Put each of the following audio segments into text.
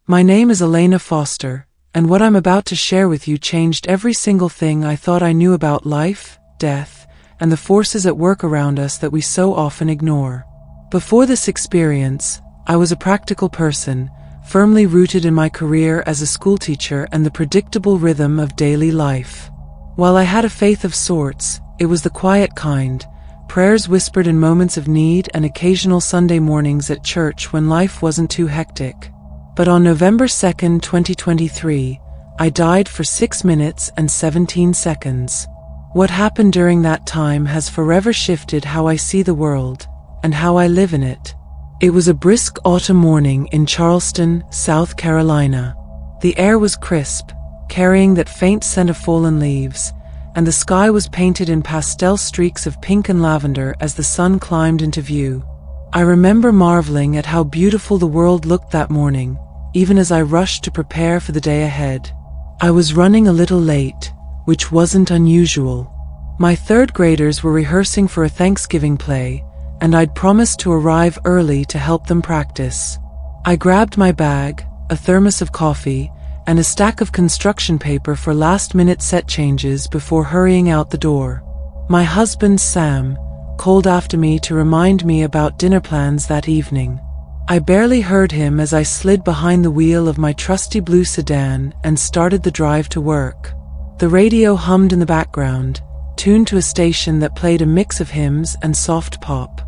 My name is Elena Foster, and what I'm about to share with you changed every single thing I thought I knew about life, death, and the forces at work around us that we so often ignore. Before this experience, I was a practical person, firmly rooted in my career as a schoolteacher and the predictable rhythm of daily life. While I had a faith of sorts, it was the quiet kind, prayers whispered in moments of need and occasional Sunday mornings at church when life wasn't too hectic. But on November 2nd, 2023, I died for 6 minutes and 17 seconds. What happened during that time has forever shifted how I see the world, and how I live in it. It was a brisk autumn morning in Charleston, South Carolina. The air was crisp, carrying that faint scent of fallen leaves, and the sky was painted in pastel streaks of pink and lavender as the sun climbed into view. I remember marveling at how beautiful the world looked that morning, even as I rushed to prepare for the day ahead. I was running a little late, which wasn't unusual. My third graders were rehearsing for a Thanksgiving play, and I'd promised to arrive early to help them practice. I grabbed my bag, a thermos of coffee, and a stack of construction paper for last-minute set changes before hurrying out the door. My husband, Sam, called after me to remind me about dinner plans that evening. I barely heard him as I slid behind the wheel of my trusty blue sedan and started the drive to work. The radio hummed in the background, tuned to a station that played a mix of hymns and soft pop.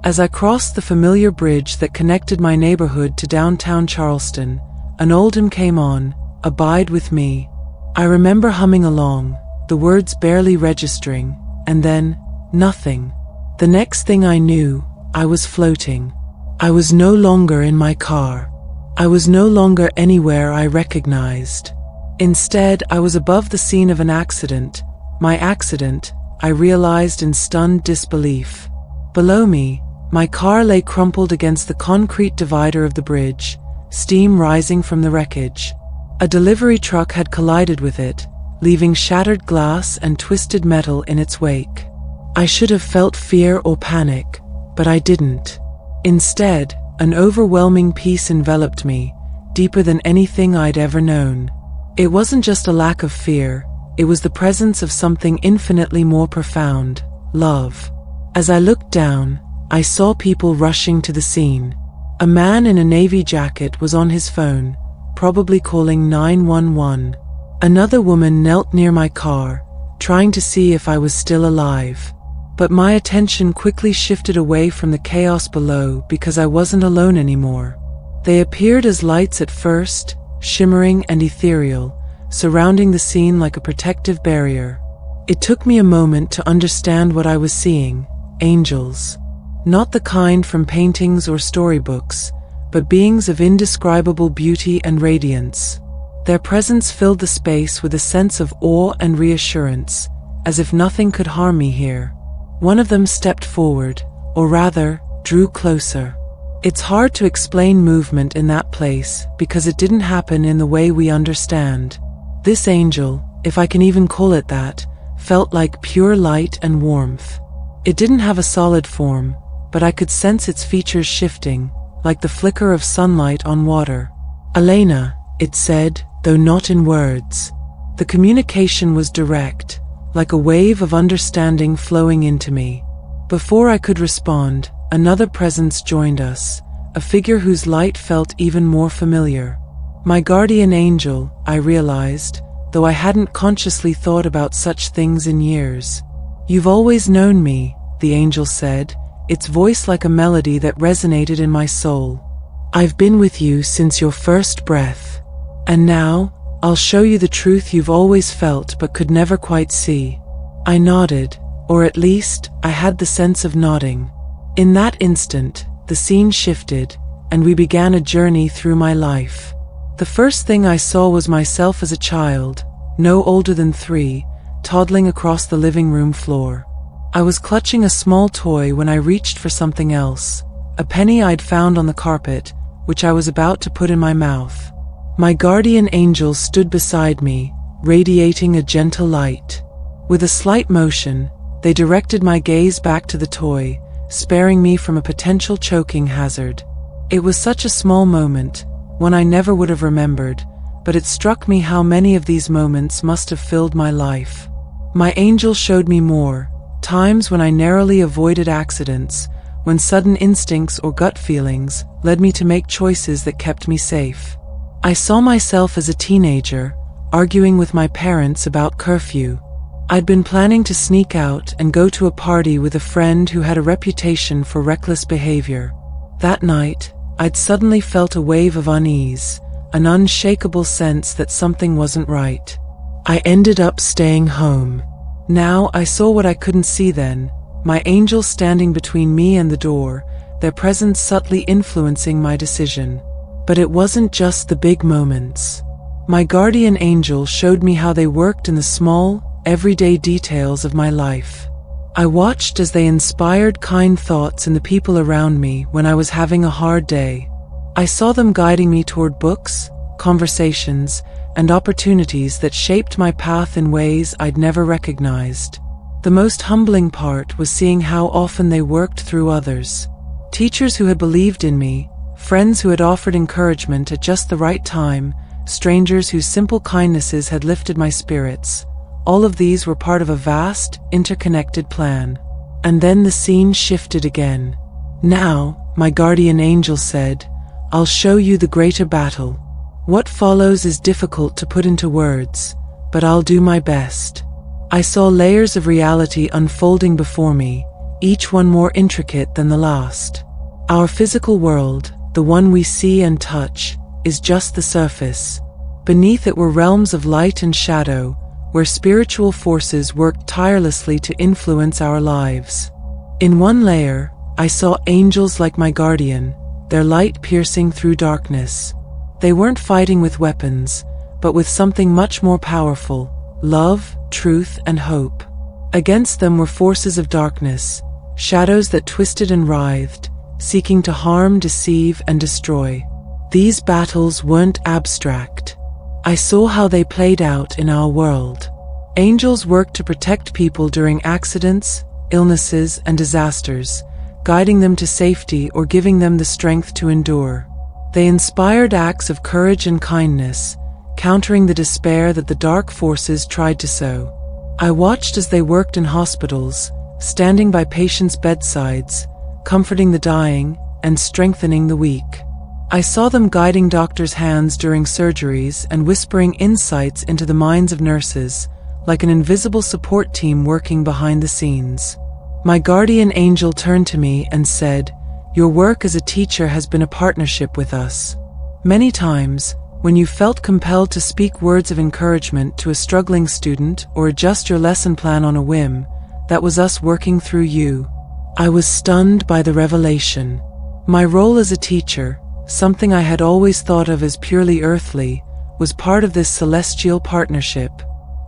As I crossed the familiar bridge that connected my neighborhood to downtown Charleston, an old hymn came on, "Abide with Me." I remember humming along, the words barely registering, and then, nothing. The next thing I knew, I was floating. I was no longer in my car. I was no longer anywhere I recognized. Instead, I was above the scene of an accident. My accident, I realized in stunned disbelief. Below me, my car lay crumpled against the concrete divider of the bridge, steam rising from the wreckage. A delivery truck had collided with it, leaving shattered glass and twisted metal in its wake. I should have felt fear or panic, but I didn't. Instead, an overwhelming peace enveloped me, deeper than anything I'd ever known. It wasn't just a lack of fear, it was the presence of something infinitely more profound, love. As I looked down, I saw people rushing to the scene. A man in a navy jacket was on his phone, probably calling 911. Another woman knelt near my car, trying to see if I was still alive. But my attention quickly shifted away from the chaos below because I wasn't alone anymore. They appeared as lights at first, shimmering and ethereal, surrounding the scene like a protective barrier. It took me a moment to understand what I was seeing: angels. Not the kind from paintings or storybooks, but beings of indescribable beauty and radiance. Their presence filled the space with a sense of awe and reassurance, as if nothing could harm me here. One of them stepped forward, or rather, drew closer. It's hard to explain movement in that place because it didn't happen in the way we understand. This angel, if I can even call it that, felt like pure light and warmth. It didn't have a solid form, but I could sense its features shifting, like the flicker of sunlight on water. "Elena," it said, though not in words. The communication was direct, like a wave of understanding flowing into me. Before I could respond, another presence joined us, a figure whose light felt even more familiar. My guardian angel, I realized, though I hadn't consciously thought about such things in years. "You've always known me," the angel said, its voice like a melody that resonated in my soul. "I've been with you since your first breath. And now, I'll show you the truth you've always felt but could never quite see." I nodded, or at least, I had the sense of nodding. In that instant, the scene shifted, and we began a journey through my life. The first thing I saw was myself as a child, no older than 3, toddling across the living room floor. I was clutching a small toy when I reached for something else, a penny I'd found on the carpet, which I was about to put in my mouth. My guardian angels stood beside me, radiating a gentle light. With a slight motion, they directed my gaze back to the toy, sparing me from a potential choking hazard. It was such a small moment, one I never would have remembered, but it struck me how many of these moments must have filled my life. My angel showed me more, times when I narrowly avoided accidents, when sudden instincts or gut feelings led me to make choices that kept me safe. I saw myself as a teenager, arguing with my parents about curfew. I'd been planning to sneak out and go to a party with a friend who had a reputation for reckless behavior. That night, I'd suddenly felt a wave of unease, an unshakable sense that something wasn't right. I ended up staying home. Now I saw what I couldn't see then, my angel standing between me and the door, their presence subtly influencing my decision. But it wasn't just the big moments. My guardian angel showed me how they worked in the small, everyday details of my life. I watched as they inspired kind thoughts in the people around me when I was having a hard day. I saw them guiding me toward books, conversations, and opportunities that shaped my path in ways I'd never recognized. The most humbling part was seeing how often they worked through others. Teachers who had believed in me, friends who had offered encouragement at just the right time, strangers whose simple kindnesses had lifted my spirits. All of these were part of a vast, interconnected plan. And then the scene shifted again. Now, my guardian angel said, "I'll show you the greater battle. What follows is difficult to put into words, but I'll do my best." I saw layers of reality unfolding before me, each one more intricate than the last. Our physical world, the one we see and touch, is just the surface. Beneath it were realms of light and shadow, where spiritual forces worked tirelessly to influence our lives. In one layer, I saw angels like my guardian, their light piercing through darkness. They weren't fighting with weapons, but with something much more powerful: love, truth, and hope. Against them were forces of darkness, shadows that twisted and writhed, seeking to harm, deceive, and destroy. These battles weren't abstract. I saw how they played out in our world. Angels worked to protect people during accidents, illnesses, and disasters, guiding them to safety or giving them the strength to endure. They inspired acts of courage and kindness, countering the despair that the dark forces tried to sow. I watched as they worked in hospitals, standing by patients' bedsides, comforting the dying, and strengthening the weak. I saw them guiding doctors' hands during surgeries and whispering insights into the minds of nurses, like an invisible support team working behind the scenes. My guardian angel turned to me and said, "Your work as a teacher has been a partnership with us." Many times, when you felt compelled to speak words of encouragement to a struggling student or adjust your lesson plan on a whim, that was us working through you. I was stunned by the revelation. My role as a teacher, something I had always thought of as purely earthly, was part of this celestial partnership.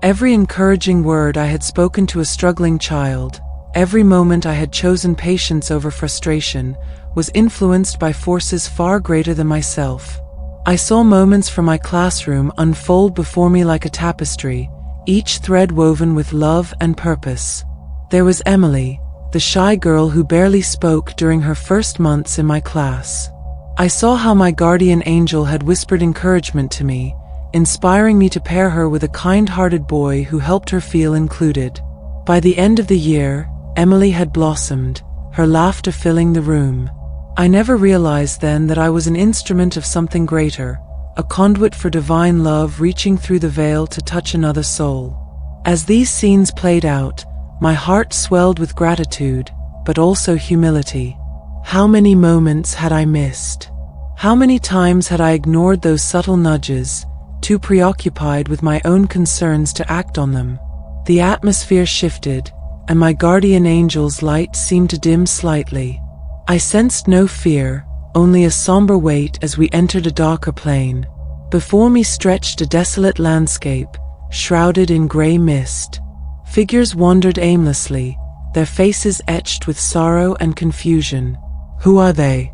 Every encouraging word I had spoken to a struggling child, every moment I had chosen patience over frustration, was influenced by forces far greater than myself. I saw moments from my classroom unfold before me like a tapestry, each thread woven with love and purpose. There was Emily, the shy girl who barely spoke during her first months in my class. I saw how my guardian angel had whispered encouragement to me, inspiring me to pair her with a kind-hearted boy who helped her feel included. By the end of the year, Emily had blossomed, her laughter filling the room. I never realized then that I was an instrument of something greater, a conduit for divine love reaching through the veil to touch another soul. As these scenes played out, my heart swelled with gratitude, but also humility. How many moments had I missed? How many times had I ignored those subtle nudges, too preoccupied with my own concerns to act on them? The atmosphere shifted, and my guardian angel's light seemed to dim slightly. I sensed no fear, only a somber weight as we entered a darker plane. Before me stretched a desolate landscape, shrouded in gray mist. Figures wandered aimlessly, their faces etched with sorrow and confusion. "Who are they?"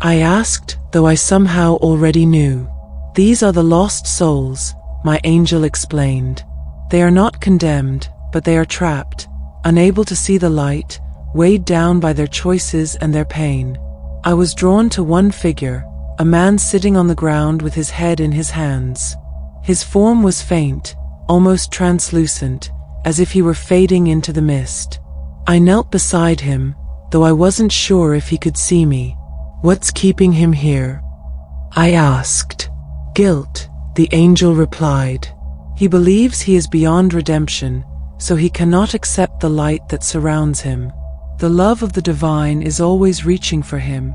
I asked, though I somehow already knew. "These are the lost souls," my angel explained. "They are not condemned, but they are trapped, unable to see the light, weighed down by their choices and their pain." I was drawn to one figure, a man sitting on the ground with his head in his hands. His form was faint, almost translucent, as if he were fading into the mist. I knelt beside him, though I wasn't sure if he could see me. "What's keeping him here?" I asked. "Guilt," the angel replied. "He believes he is beyond redemption, so he cannot accept the light that surrounds him. The love of the divine is always reaching for him,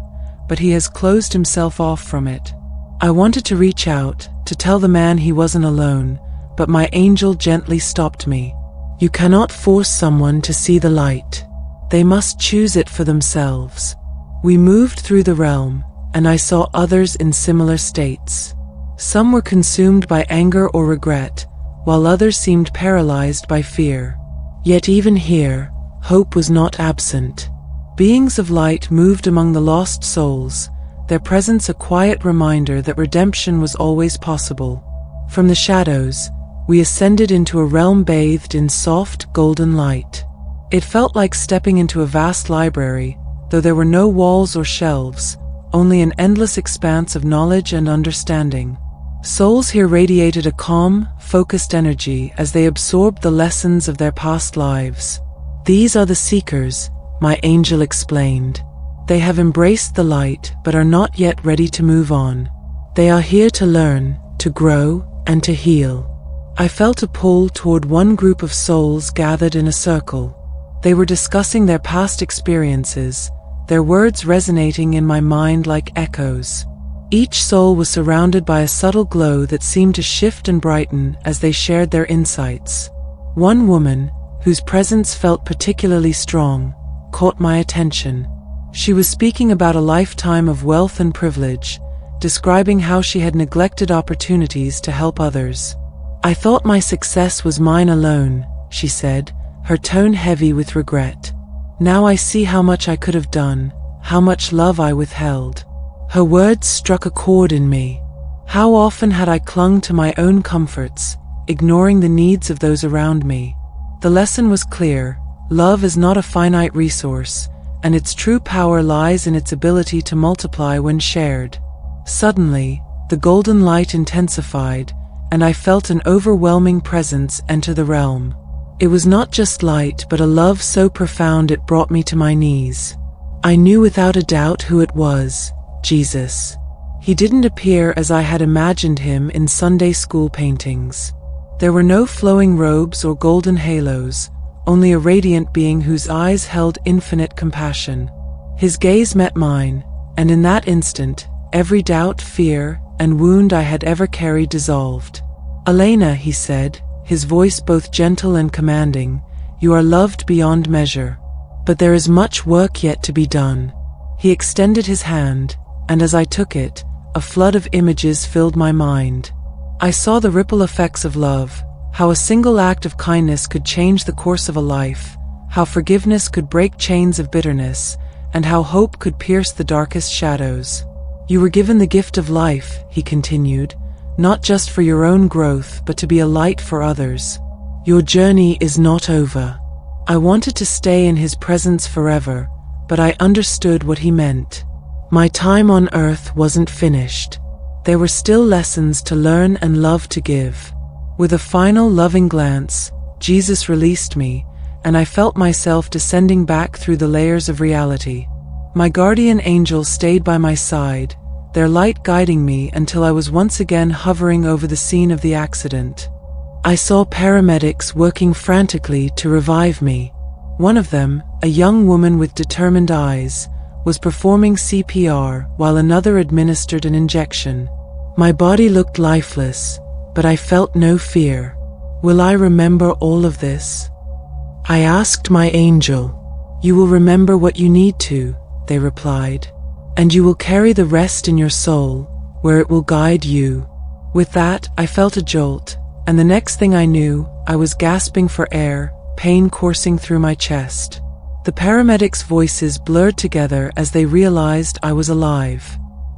but he has closed himself off from it." I wanted to reach out, to tell the man he wasn't alone, but my angel gently stopped me. "You cannot force someone to see the light. They must choose it for themselves." We moved through the realm, and I saw others in similar states. Some were consumed by anger or regret, while others seemed paralyzed by fear. Yet even here, hope was not absent. Beings of light moved among the lost souls, their presence a quiet reminder that redemption was always possible. From the shadows, we ascended into a realm bathed in soft, golden light. It felt like stepping into a vast library, though there were no walls or shelves, only an endless expanse of knowledge and understanding. Souls here radiated a calm, focused energy as they absorbed the lessons of their past lives. "These are the seekers," my angel explained. "They have embraced the light but are not yet ready to move on. They are here to learn, to grow, and to heal." I felt a pull toward one group of souls gathered in a circle. They were discussing their past experiences, their words resonating in my mind like echoes. Each soul was surrounded by a subtle glow that seemed to shift and brighten as they shared their insights. One woman, whose presence felt particularly strong, caught my attention. She was speaking about a lifetime of wealth and privilege, describing how she had neglected opportunities to help others. "I thought my success was mine alone," she said, her tone heavy with regret. "Now I see how much I could have done, how much love I withheld." Her words struck a chord in me. How often had I clung to my own comforts, ignoring the needs of those around me? The lesson was clear: love is not a finite resource, and its true power lies in its ability to multiply when shared. Suddenly, the golden light intensified, and I felt an overwhelming presence enter the realm. It was not just light, but a love so profound it brought me to my knees. I knew without a doubt who it was: Jesus. He didn't appear as I had imagined him in Sunday school paintings. There were no flowing robes or golden halos, only a radiant being whose eyes held infinite compassion. His gaze met mine, and in that instant, every doubt, fear, and wound I had ever carried dissolved. "Elena," he said, his voice both gentle and commanding, "you are loved beyond measure. But there is much work yet to be done." He extended his hand, and as I took it, a flood of images filled my mind. I saw the ripple effects of love, how a single act of kindness could change the course of a life, how forgiveness could break chains of bitterness, and how hope could pierce the darkest shadows. "You were given the gift of life," he continued, "not just for your own growth, but to be a light for others. Your journey is not over." I wanted to stay in his presence forever, but I understood what he meant. My time on earth wasn't finished. There were still lessons to learn and love to give. With a final loving glance, Jesus released me, and I felt myself descending back through the layers of reality. My guardian angels stayed by my side, their light guiding me until I was once again hovering over the scene of the accident. I saw paramedics working frantically to revive me. One of them, a young woman with determined eyes, was performing CPR while another administered an injection. My body looked lifeless, but I felt no fear. Will I remember all of this? I asked my angel. You will remember what you need to, they replied, and you will carry the rest in your soul, where it will guide you. With that, I felt a jolt, and the next thing I knew, I was gasping for air, pain coursing through my chest. The paramedics' voices blurred together as they realized I was alive.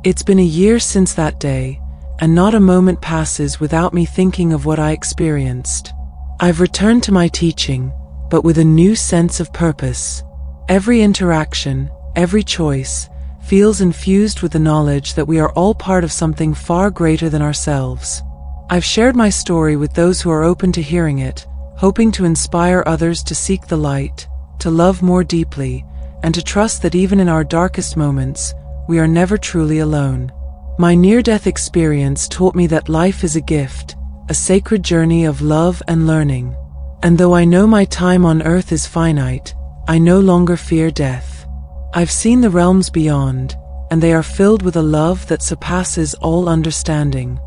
It's been a year since that day, and not a moment passes without me thinking of what I experienced. I've returned to my teaching, but with a new sense of purpose. Every interaction, every choice, feels infused with the knowledge that we are all part of something far greater than ourselves. I've shared my story with those who are open to hearing it, hoping to inspire others to seek the light, to love more deeply, and to trust that even in our darkest moments, we are never truly alone. My near-death experience taught me that life is a gift, a sacred journey of love and learning. And though I know my time on earth is finite, I no longer fear death. I've seen the realms beyond, and they are filled with a love that surpasses all understanding.